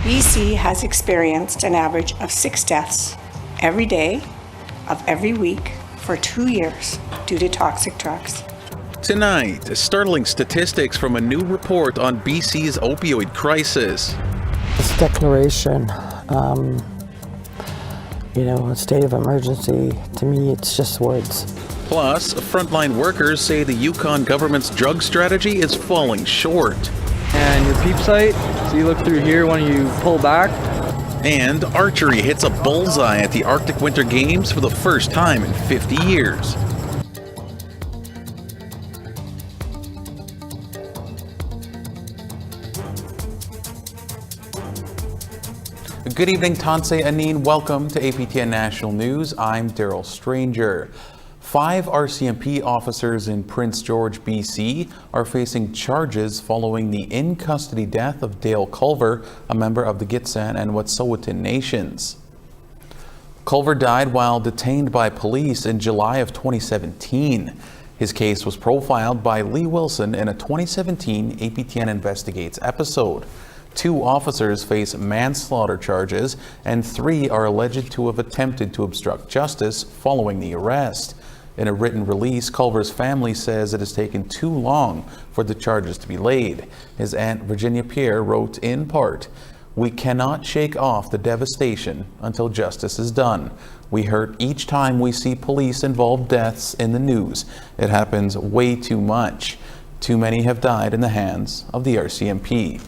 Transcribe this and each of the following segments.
BC has experienced an average of 6 deaths every day of every week for 2 years due to toxic drugs. Tonight, startling statistics from a new report on BC's opioid crisis. This declaration, a state of emergency, to me, it's just words. Plus, frontline workers say the Yukon government's drug strategy is falling short. And your peep sight, so you look through here when you pull back. And archery hits a bullseye at the Arctic Winter Games for the first time in 50 years. Good evening, Tansei Anin. Welcome to APTN National News. I'm Daryl Stranger. 5 RCMP officers in Prince George, BC are facing charges following the in-custody death of Dale Culver, a member of the Gitxsan-Wet'suwet'en Nations. Culver died while detained by police in July of 2017. His case was profiled by Lee Wilson in a 2017 APTN Investigates episode. 2 officers face manslaughter charges, and 3 are alleged to have attempted to obstruct justice following the arrest. In a written release, Culver's family says it has taken too long for the charges to be laid. His aunt Virginia Pierre wrote in part, "We cannot shake off the devastation until justice is done. We hurt each time we see police-involved deaths in the news. It happens way too much. Too many have died in the hands of the RCMP."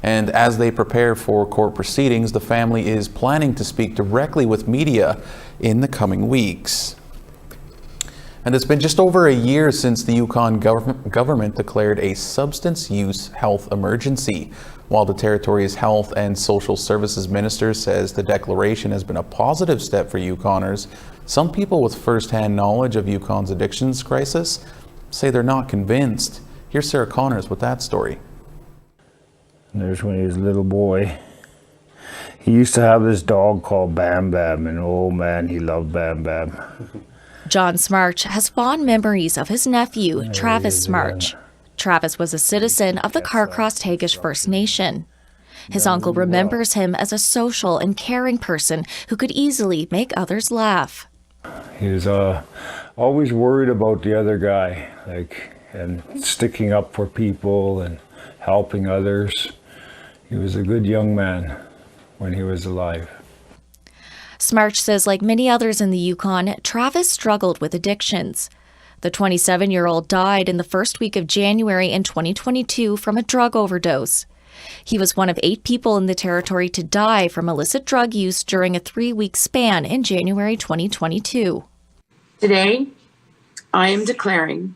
And as they prepare for court proceedings, the family is planning to speak directly with media in the coming weeks. And it's been just over a year since the Yukon government declared a substance use health emergency. While the territory's health and social services minister says the declaration has been a positive step for Yukoners, some people with first-hand knowledge of Yukon's addictions crisis say they're not convinced. Here's Sarah Connors with that story. There's when he was a little boy. He used to have this dog called Bam Bam, and oh man, he loved Bam Bam. John Smarch has fond memories of his nephew, Travis Smarch. Travis was a citizen of the Carcross-Tagish First Nation. His uncle remembers him as a social and caring person who could easily make others laugh. He was always worried about the other guy, and sticking up for people and helping others. He was a good young man when he was alive. Smarch says, like many others in the Yukon, Travis struggled with addictions. The 27-year-old died in the first week of January in 2022 from a drug overdose. He was one of 8 people in the territory to die from illicit drug use during a 3-week span in January 2022. Today, I am declaring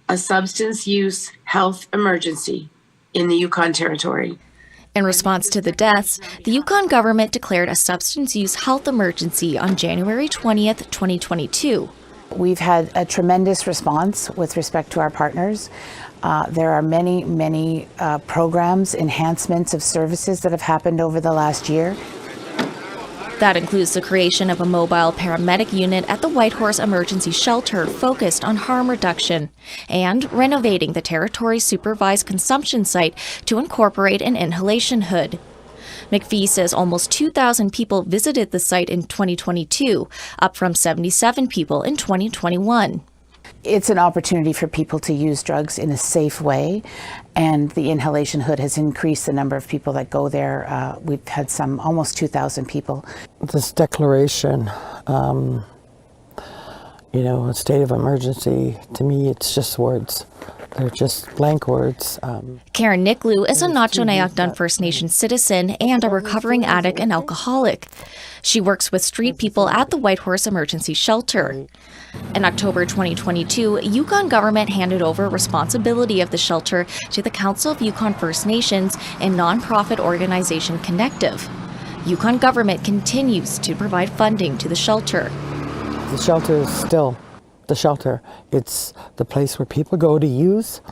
a substance use health emergency in the Yukon Territory. In response to the deaths, the Yukon government declared a substance use health emergency on January 20th, 2022. We've had a tremendous response with respect to our partners. There are many programs, enhancements of services that have happened over the last year. That includes the creation of a mobile paramedic unit at the Whitehorse Emergency Shelter focused on harm reduction, and renovating the territory's supervised consumption site to incorporate an inhalation hood. McPhee says almost 2,000 people visited the site in 2022, up from 77 people in 2021. It's an opportunity for people to use drugs in a safe way, and the inhalation hood has increased the number of people that go there. We've had almost 2,000 people. This declaration, a state of emergency, to me, it's just words. They're just blank words. Karen Niklu is a Nacho-Nayakdun First Nation citizen and a recovering addict and alcoholic. She works with street people at the Whitehorse Emergency Shelter. In October 2022, Yukon government handed over responsibility of the shelter to the Council of Yukon First Nations and nonprofit organization Connective. Yukon government continues to provide funding to the shelter. The shelter is still the shelter. It's the place where people go to use.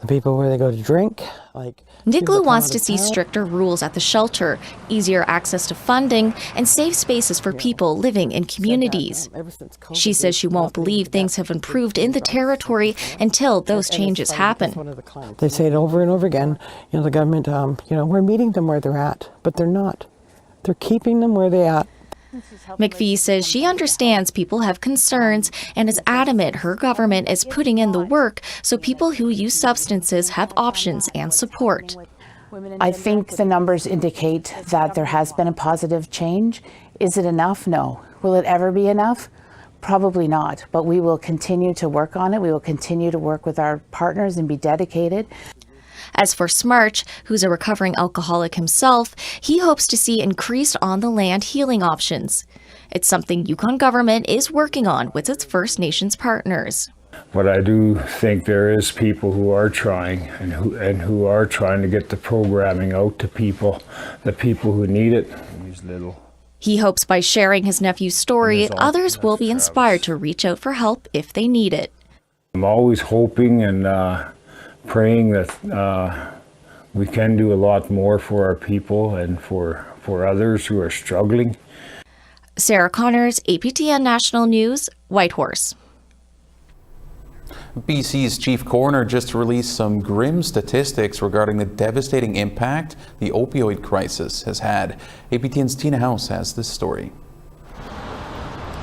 The people where they go to drink, like... Niklu wants to see stricter rules at the shelter, easier access to funding, and safe spaces for people living in communities. She says she won't believe things have improved in the territory until those changes happen. They say it over and over again, the government, we're meeting them where they're at, but they're not. They're keeping them where they're at. McPhee says she understands people have concerns and is adamant her government is putting in the work so people who use substances have options and support. I think the numbers indicate that there has been a positive change. Is it enough? No. Will it ever be enough? Probably not, but we will continue to work on it. We will continue to work with our partners and be dedicated. As for Smarch, who's a recovering alcoholic himself, he hopes to see increased on-the-land healing options. It's something Yukon government is working on with its First Nations partners. But I do think there is people who are trying and who are trying to get the programming out to people, the people who need it. He hopes by sharing his nephew's story, others will be inspired to reach out for help if they need it. I'm always hoping and praying that we can do a lot more for our people and for others who are struggling. Sarah Connors, APTN National News, Whitehorse. BC's chief coroner just released some grim statistics regarding the devastating impact the opioid crisis has had. APTN's Tina House has this story.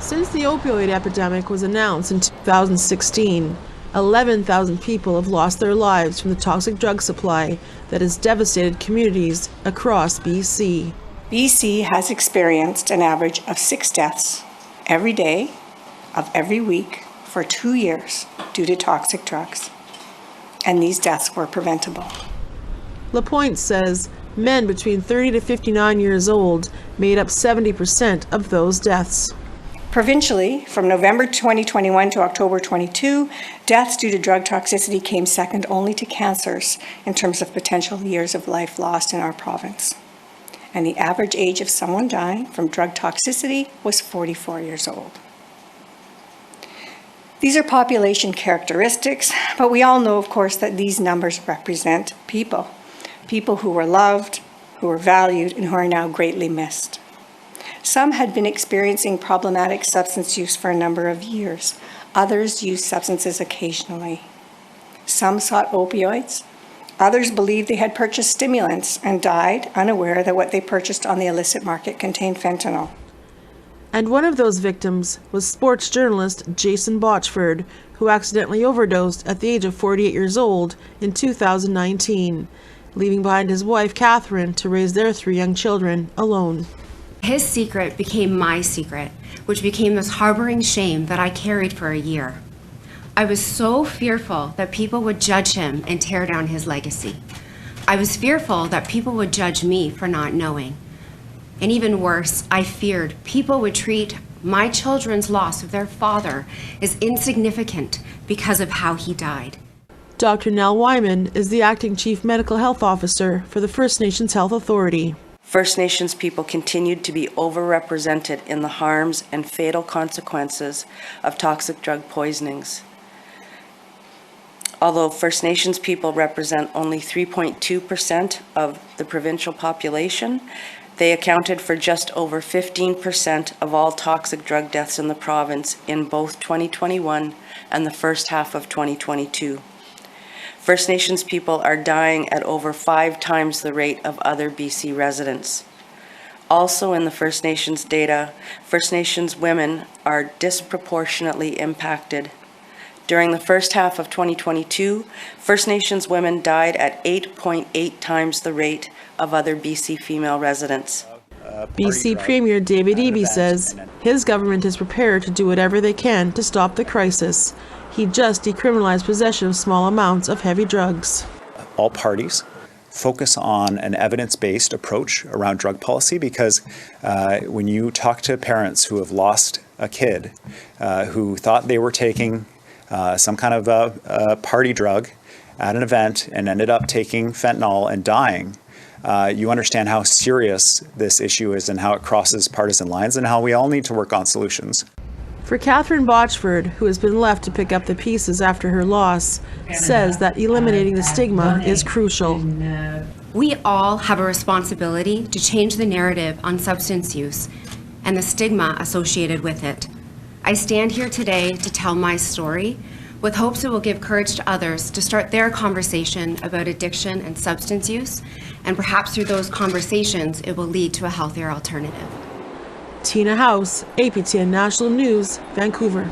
Since the opioid epidemic was announced in 2016, 11,000 people have lost their lives from the toxic drug supply that has devastated communities across BC. BC has experienced an average of 6 deaths every day of every week for 2 years due to toxic drugs, and these deaths were preventable. LaPointe says men between 30 to 59 years old made up 70% of those deaths. Provincially, from November 2021 to October 22, deaths due to drug toxicity came second only to cancers in terms of potential years of life lost in our province. And the average age of someone dying from drug toxicity was 44 years old. These are population characteristics, but we all know, of course, that these numbers represent people who were loved, who were valued, and who are now greatly missed. Some had been experiencing problematic substance use for a number of years. Others used substances occasionally. Some sought opioids. Others believed they had purchased stimulants and died unaware that what they purchased on the illicit market contained fentanyl. And one of those victims was sports journalist Jason Botchford, who accidentally overdosed at the age of 48 years old in 2019, leaving behind his wife Catherine to raise their 3 young children alone. His secret became my secret, which became this harboring shame that I carried for a year. I was so fearful that people would judge him and tear down his legacy. I was fearful that people would judge me for not knowing. And even worse, I feared people would treat my children's loss of their father as insignificant because of how he died. Dr. Nell Wyman is the acting Chief Medical Health Officer for the First Nations Health Authority. First Nations people continued to be overrepresented in the harms and fatal consequences of toxic drug poisonings. Although First Nations people represent only 3.2% of the provincial population, they accounted for just over 15% of all toxic drug deaths in the province in both 2021 and the first half of 2022. First Nations people are dying at over 5 times the rate of other BC residents. Also in the First Nations data, First Nations women are disproportionately impacted. During the first half of 2022, First Nations women died at 8.8 times the rate of other BC female residents. BC Premier David Eby says his government is prepared to do whatever they can to stop the crisis. He just decriminalized possession of small amounts of heavy drugs. All parties focus on an evidence-based approach around drug policy because when you talk to parents who have lost a kid who thought they were taking some kind of a party drug at an event and ended up taking fentanyl and dying, you understand how serious this issue is and how it crosses partisan lines and how we all need to work on solutions. For Catherine Botchford, who has been left to pick up the pieces after her loss, says that eliminating the stigma is crucial. We all have a responsibility to change the narrative on substance use and the stigma associated with it. I stand here today to tell my story with hopes it will give courage to others to start their conversation about addiction and substance use, and perhaps through those conversations it will lead to a healthier alternative. Tina House, APTN National News, Vancouver.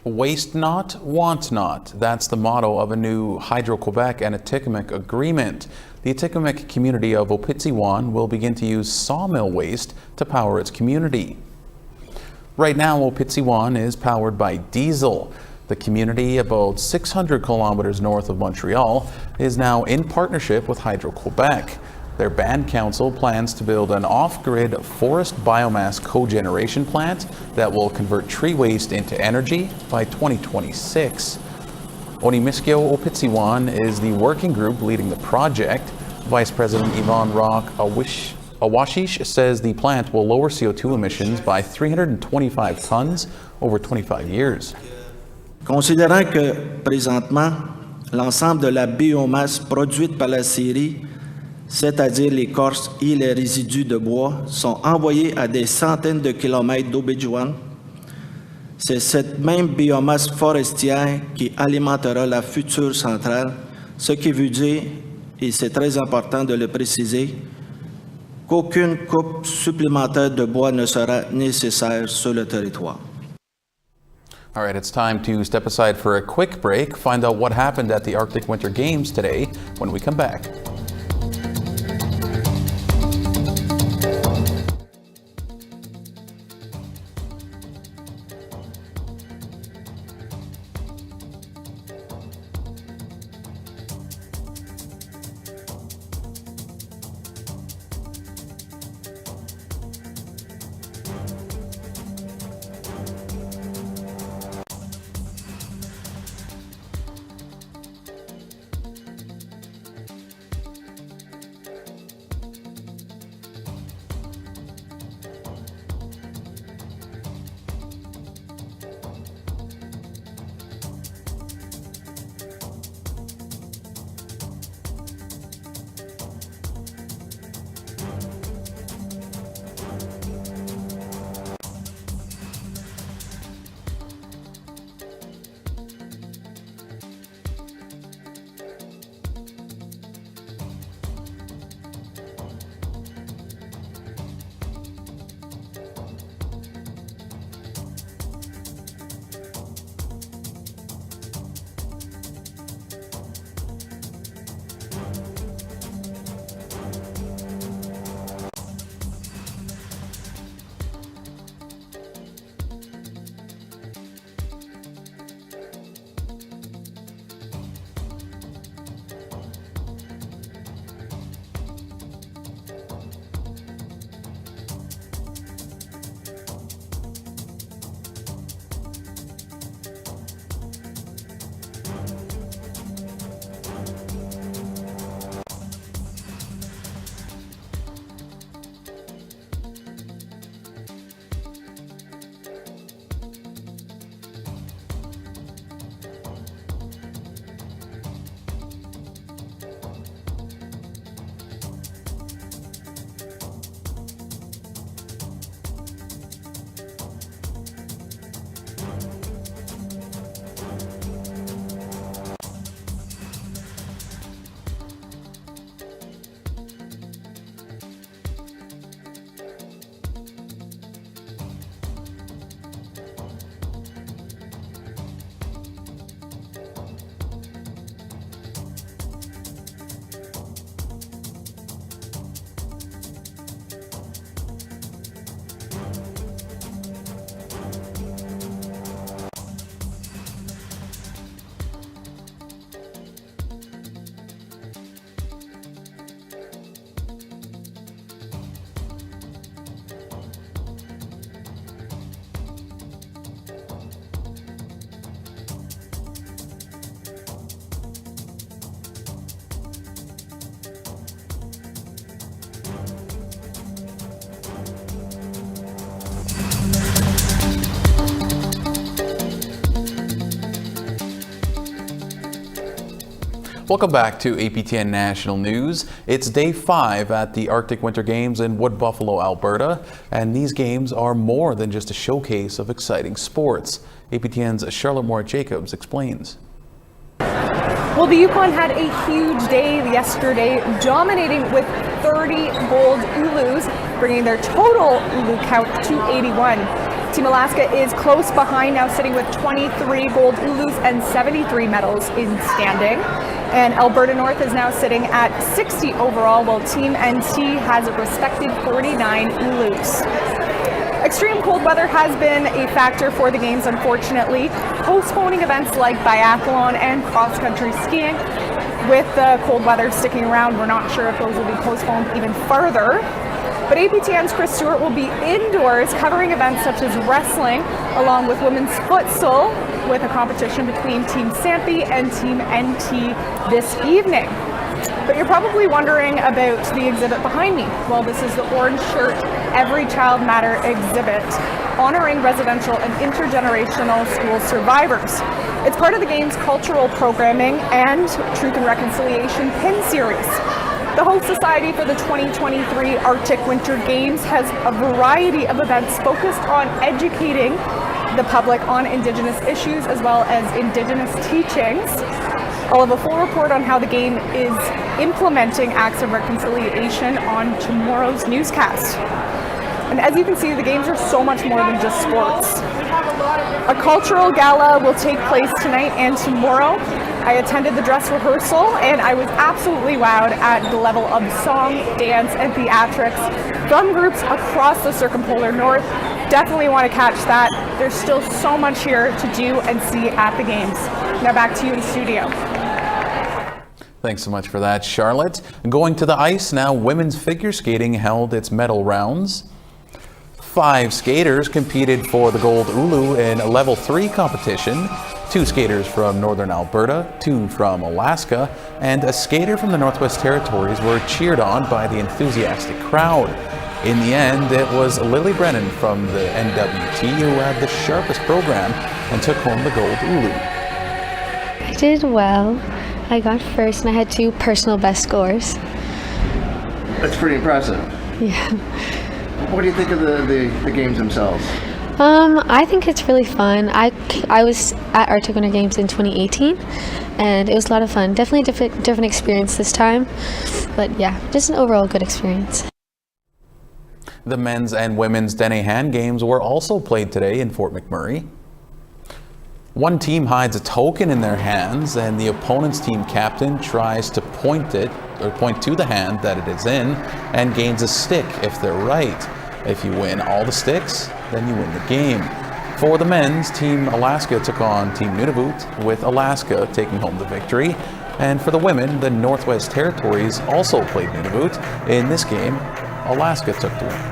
Waste not, want not. That's the motto of a new Hydro-Quebec and Atikamekw agreement. The Atikamekw community of Opitziwan will begin to use sawmill waste to power its community. Right now, Opitziwan is powered by diesel. The community, about 600 kilometers north of Montreal, is now in partnership with Hydro-Quebec. Their band council plans to build an off-grid forest biomass cogeneration plant that will convert tree waste into energy by 2026. Onimiskyo Opitziwan is the working group leading the project. Vice President Yvonne Rock Awashish says the plant will lower CO2 emissions by 325 tons over 25 years. Considérant que présentement, l'ensemble de la biomasse produite par la scierie, c'est-à-dire l'écorce et les résidus de bois, sont envoyés à des centaines de kilomètres d'Obidjouan, c'est cette même biomasse forestière qui alimentera la future centrale, ce qui veut dire, et c'est très important de le préciser, qu'aucune coupe supplémentaire de bois ne sera nécessaire sur le territoire. All right, it's time to step aside for a quick break, find out what happened at the Arctic Winter Games today when we come back. Welcome back to APTN National News. It's day 5 at the Arctic Winter Games in Wood Buffalo, Alberta, and these games are more than just a showcase of exciting sports. APTN's Charlotte Moore-Jacobs explains. Well, the Yukon had a huge day yesterday, dominating with 30 gold Ulus, bringing their total Ulu count to 81. Team Alaska is close behind now, sitting with 23 gold Ulus and 73 medals in standing. And Alberta North is now sitting at 60 overall, while Team NT has a respective 49 Ulus. Extreme cold weather has been a factor for the games, unfortunately, postponing events like biathlon and cross-country skiing. With the cold weather sticking around, we're not sure if those will be postponed even further. But APTN's Chris Stewart will be indoors covering events such as wrestling, along with women's futsal, with a competition between Team Sampi and Team NT this evening. But you're probably wondering about the exhibit behind me. Well, this is the Orange Shirt Every Child Matter exhibit, honoring residential and intergenerational school survivors. It's part of the game's cultural programming and Truth and Reconciliation pin series. The host society for the 2023 Arctic Winter Games has a variety of events focused on educating the public on Indigenous issues as well as Indigenous teachings. I'll have a full report on how the game is implementing acts of reconciliation on tomorrow's newscast. And as you can see, the games are so much more than just sports. A cultural gala will take place tonight and tomorrow. I attended the dress rehearsal and I was absolutely wowed at the level of song, dance, and theatrics from groups across the circumpolar north. Definitely want to catch that. There's still so much here to do and see at the games. Now back to you in studio. Thanks so much for that, Charlotte. Going to the ice now, women's figure skating held its medal rounds. 5 skaters competed for the gold Ulu in a level 3 competition. 2 skaters from Northern Alberta, 2 from Alaska, and a skater from the Northwest Territories were cheered on by the enthusiastic crowd. In the end, it was Lily Brennan from the NWT who had the sharpest program and took home the gold Ulu. I did well. I got first and I had 2 personal best scores. That's pretty impressive. Yeah. What do you think of the games themselves? I think it's really fun. I was at Arctic Winter Games in 2018 and it was a lot of fun. Definitely a different experience this time. But yeah, just an overall good experience. The men's and women's Dene Hand games were also played today in Fort McMurray. One team hides a token in their hands and the opponent's team captain tries to point to the hand that it is in and gains a stick if they're right. If you win all the sticks, then you win the game. For the men's, Team Alaska took on Team Nunavut, with Alaska taking home the victory. And for the women, the Northwest Territories also played Nunavut. In this game, Alaska took the win.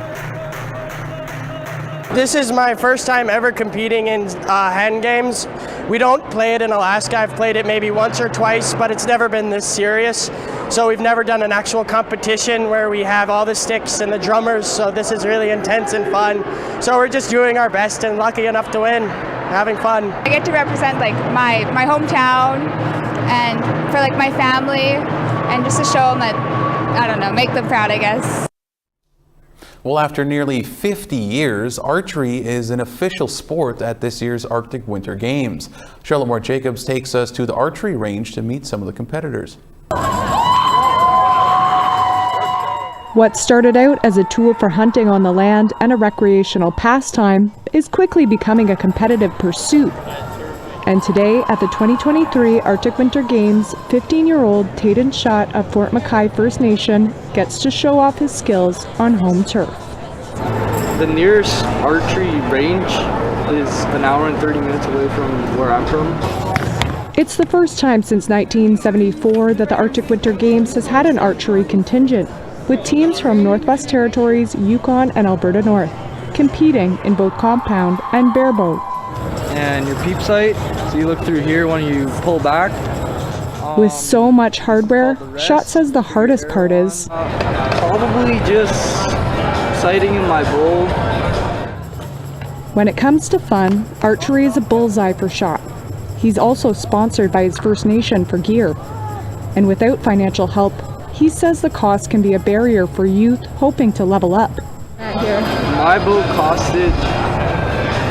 This is my first time ever competing in hand games. We don't play it in Alaska. I've played it maybe once or twice, but it's never been this serious. So we've never done an actual competition where we have all the sticks and the drummers, so this is really intense and fun. So we're just doing our best and lucky enough to win, having fun. I get to represent like my hometown and for like my family and just to show them that, I don't know, make them proud, I guess. Well, after nearly 50 years, archery is an official sport at this year's Arctic Winter Games. Charlotte Moore-Jacobs takes us to the archery range to meet some of the competitors. What started out as a tool for hunting on the land and a recreational pastime is quickly becoming a competitive pursuit. And today at the 2023 Arctic Winter Games, 15-year-old Tayden Schott of Fort Mackay First Nation gets to show off his skills on home turf. The nearest archery range is an hour and 30 minutes away from where I'm from. It's the first time since 1974 that the Arctic Winter Games has had an archery contingent, with teams from Northwest Territories, Yukon, and Alberta North competing in both compound and bareboat. And your peep sight, so you look through here when you pull back. With so much hardware, Schott says the hardest part is probably just sighting in my bowl. When it comes to fun, archery is a bullseye for Schott. He's also sponsored by his First Nation for gear. And without financial help, he says the cost can be a barrier for youth hoping to level up. My boat costed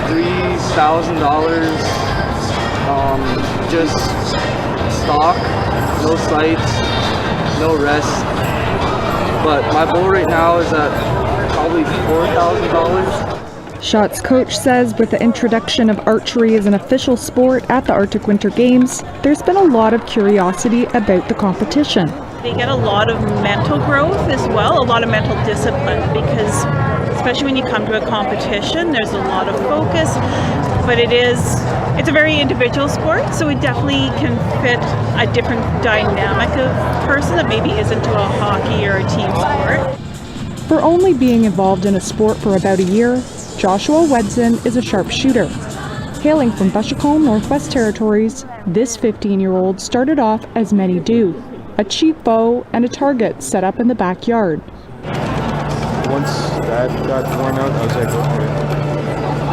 $3,000. Just stock, no sights, no rest. But my boat right now is at probably $4,000. Shot's coach says with the introduction of archery as an official sport at the Arctic Winter Games, there's been a lot of curiosity about the competition. They get a lot of mental growth as well, a lot of mental discipline, because especially when you come to a competition, there's a lot of focus, but it's a very individual sport, so it definitely can fit a different dynamic of person that maybe isn't to a hockey or a team sport. For only being involved in a sport for about a year, Gitxsan-Wet'suwet'en is a sharpshooter. Hailing from Bashakal, Northwest Territories, this 15-year-old started off as many do, a cheap bow and a target set up in the backyard. Once that got worn out, I was like, okay,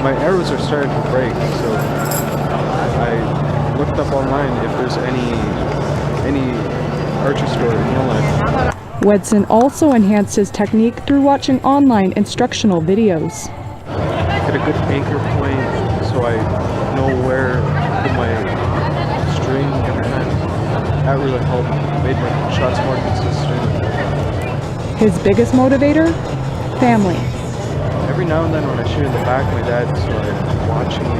my arrows are starting to break, so I looked up online if there's any archery store in real life. Wet'suwet'en also enhanced his technique through watching online instructional videos. Get a good anchor point so I know where to put my string every time. That really helped, made my shots more consistent. His biggest motivator? Family. Every now and then when I shoot in the back, my dad's watching me.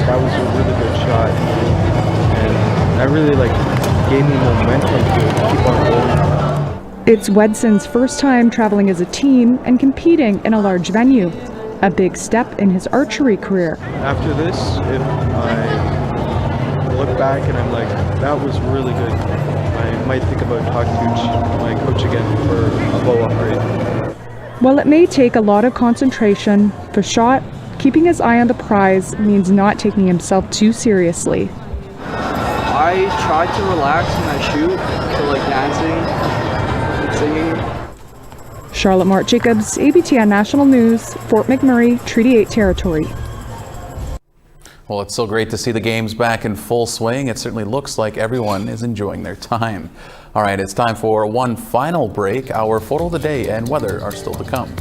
That was a really good shot. And that really gave me momentum to keep on going. It's Wet'suwet'en's first time traveling as a team and competing in a large venue. A big step in his archery career. After this, if I look back and I'm like, that was really good, I might think about talking to my coach again for a bow upgrade. While it may take a lot of concentration, for Shot, keeping his eye on the prize means not taking himself too seriously. I try to relax when I shoot, so dancing and singing. Charlotte Mart Jacobs, APTN National News, Fort McMurray, Treaty 8 Territory. Well, it's so great to see the games back in full swing. It certainly looks like everyone is enjoying their time. All right, it's time for one final break. Our photo of the day and weather are still to come.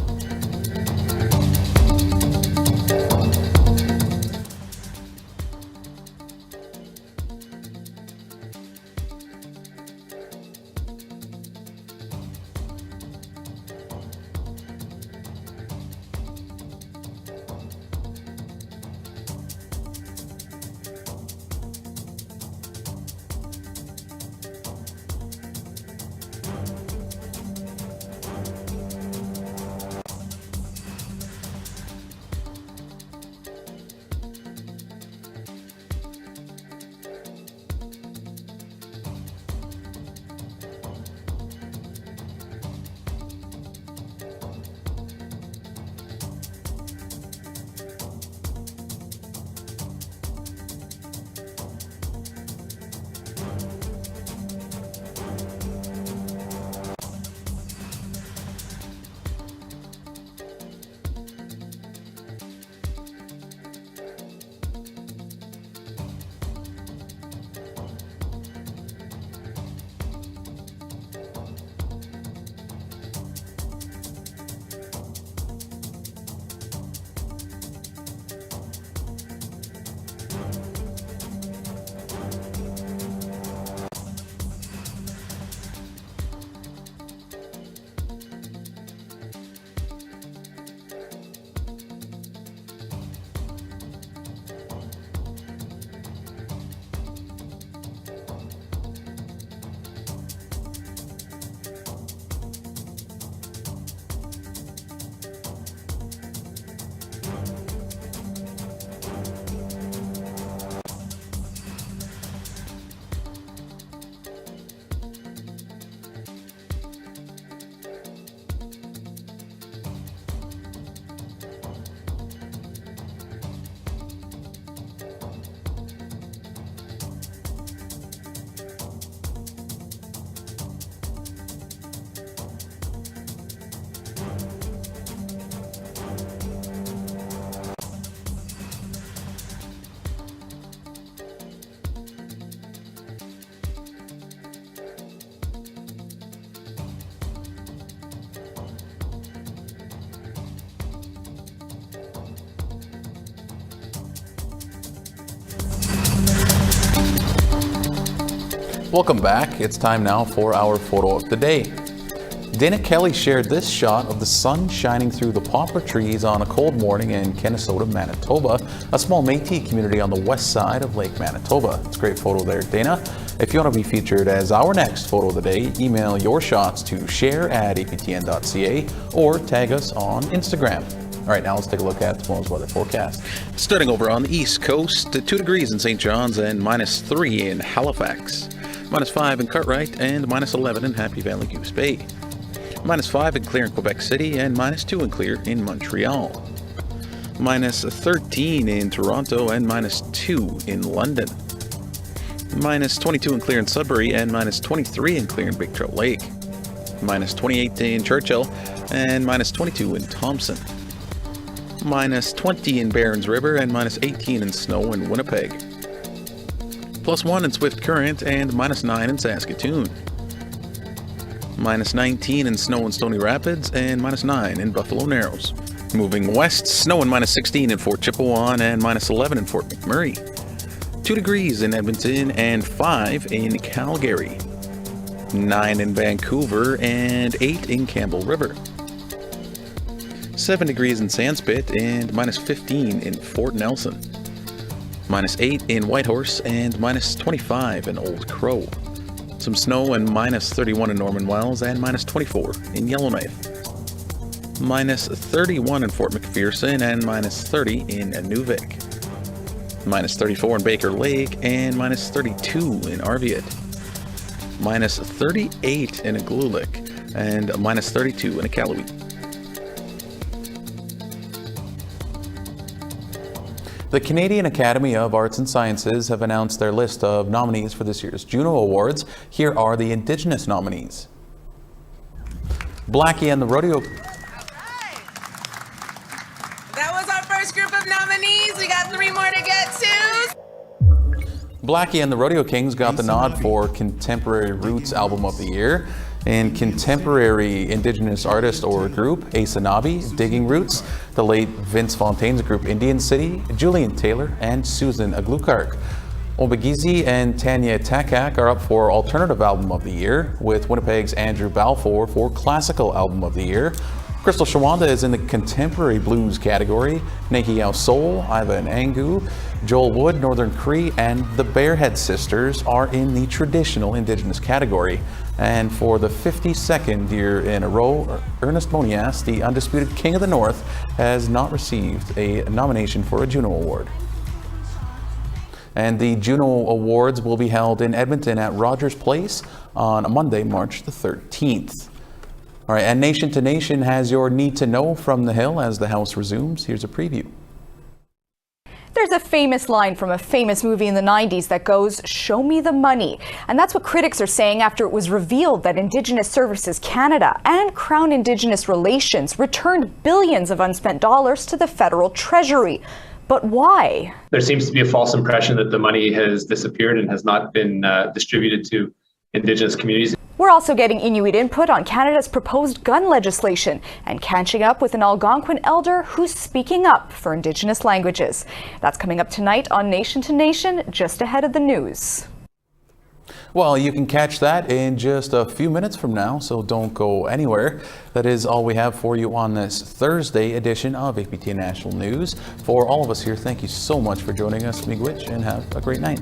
Welcome back. It's time now for our photo of the day. Dana Kelly shared this shot of the sun shining through the poplar trees on a cold morning in Kennesaw, Manitoba, a small Métis community on the west side of Lake Manitoba. It's a great photo there, Dana. If you want to be featured as our next photo of the day, email your shots to share@aptn.ca or tag us on Instagram. All right, now let's take a look at tomorrow's weather forecast. Starting over on the east coast, 2 degrees in St. John's and -3 in Halifax, -5 in Cartwright and -11 in Happy Valley Goose Bay. -5 and clear in Quebec City and -2 and clear in Montreal. -13 in Toronto and -2 in London. -22 and clear in Sudbury and -23 and clear in Big Trout Lake. -28 in Churchill and -22 in Thompson. -20 in Barons River and -18 in snow in Winnipeg. +1 in Swift Current and -9 in Saskatoon. -19 in snow in Stony Rapids and -9 in Buffalo Narrows. Moving west, snow and -16 in Fort Chipewyan and -11 in Fort McMurray. 2 degrees in Edmonton and 5 in Calgary. 9 in Vancouver and 8 in Campbell River. 7 degrees in Sandspit and -15 in Fort Nelson. -8 in Whitehorse and -25 in Old Crow. Some snow and -31 in Norman Wells and -24 in Yellowknife. -31 in Fort McPherson and -30 in Nuvik. -34 in Baker Lake and -32 in Arviat. -38 in Iqaluit and -32 in Iqaluit. The Canadian Academy of Arts and Sciences have announced their list of nominees for this year's Juno Awards. Here are the Indigenous nominees. Blackie and the Rodeo... That was our first group of nominees. We got 3 more to get to. Blackie and the Rodeo Kings got the nod for Contemporary Roots Album of the Year. And Contemporary Indigenous Artist or Group, Asanabi, Digging Roots, the late Vince Fontaine's group Indian City, Julian Taylor, and Susan Aglukark. Obagizi and Tanya Takak are up for Alternative Album of the Year, with Winnipeg's Andrew Balfour for Classical Album of the Year. Crystal Shawanda is in the Contemporary Blues category. Nehiao Soul, Iva and Angu, Joel Wood, Northern Cree, and the Barehead Sisters are in the Traditional Indigenous category. And for the 52nd year in a row, Ernest Monias, the undisputed King of the North, has not received a nomination for a Juno Award. And the Juno Awards will be held in Edmonton at Rogers Place on Monday, March the 13th. All right, and Nation to Nation has your Need to Know from the Hill as the House resumes. Here's a preview. There's a famous line from a famous movie in the 90s that goes, "Show me the money." And that's what critics are saying after it was revealed that Indigenous Services Canada and Crown Indigenous Relations returned billions of unspent dollars to the federal treasury. But why? There seems to be a false impression that the money has disappeared and has not been distributed to Indigenous communities. We're also getting Inuit input on Canada's proposed gun legislation and catching up with an Algonquin elder who's speaking up for Indigenous languages. That's coming up tonight on Nation to Nation, just ahead of the news. Well, you can catch that in just a few minutes from now, so don't go anywhere. That is all we have for you on this Thursday edition of APTN National News. For all of us here, thank you so much for joining us, Miigwech, and have a great night.